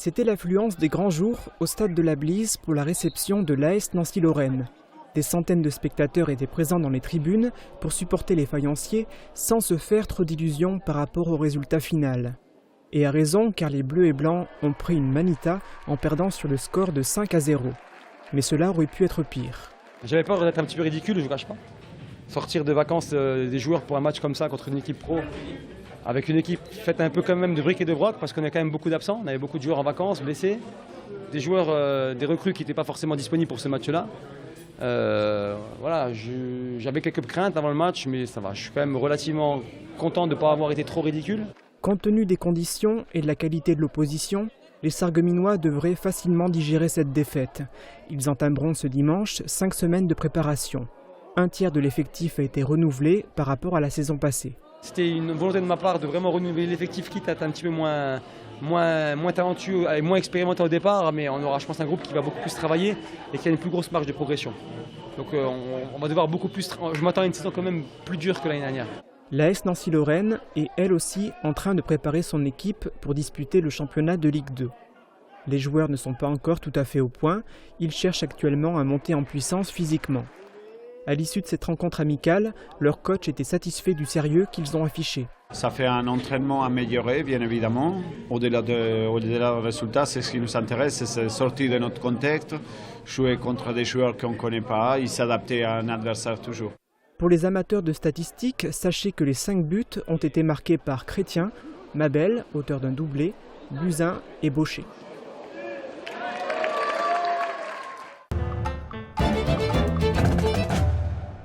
C'était l'affluence des grands jours au stade de la Blise pour la réception de l'AS Nancy-Lorraine. Des centaines de spectateurs étaient présents dans les tribunes pour supporter les faïenciers sans se faire trop d'illusions par rapport au résultat final. Et à raison, car les Bleus et Blancs ont pris une manita en perdant sur le score de 5-0. Mais cela aurait pu être pire. J'avais peur d'être un petit peu ridicule, je ne vous cache pas. Sortir de vacances des joueurs pour un match comme ça contre une équipe pro, avec une équipe faite un peu quand même de briques et de broc, parce qu'on a quand même beaucoup d'absents, on avait beaucoup de joueurs en vacances, blessés, des joueurs, des recrues qui n'étaient pas forcément disponibles pour ce match-là. Voilà, j'avais quelques craintes avant le match, mais ça va, je suis quand même relativement content de ne pas avoir été trop ridicule. Compte tenu des conditions et de la qualité de l'opposition, les Sarregueminois devraient facilement digérer cette défaite. Ils entameront ce dimanche 5 semaines de préparation. Un tiers de l'effectif a été renouvelé par rapport à la saison passée. C'était une volonté de ma part de vraiment renouveler l'effectif, quitte à être un petit peu moins talentueux et moins expérimenté au départ, mais on aura, je pense, un groupe qui va beaucoup plus travailler et qui a une plus grosse marge de progression. Donc on va devoir beaucoup plus. Je m'attends à une saison quand même plus dure que l'année dernière. L'AS Nancy-Lorraine est elle aussi en train de préparer son équipe pour disputer le championnat de Ligue 2. Les joueurs ne sont pas encore tout à fait au point, ils cherchent actuellement à monter en puissance physiquement. À l'issue de cette rencontre amicale, leur coach était satisfait du sérieux qu'ils ont affiché. Ça fait un entraînement amélioré, bien évidemment. Au-delà du résultat, c'est ce qui nous intéresse, c'est sortir de notre contexte, jouer contre des joueurs qu'on ne connaît pas et s'adapter à un adversaire toujours. Pour les amateurs de statistiques, sachez que les 5 buts ont été marqués par Chrétien, Mabel, auteur d'un doublé, Buzyn et Baucher.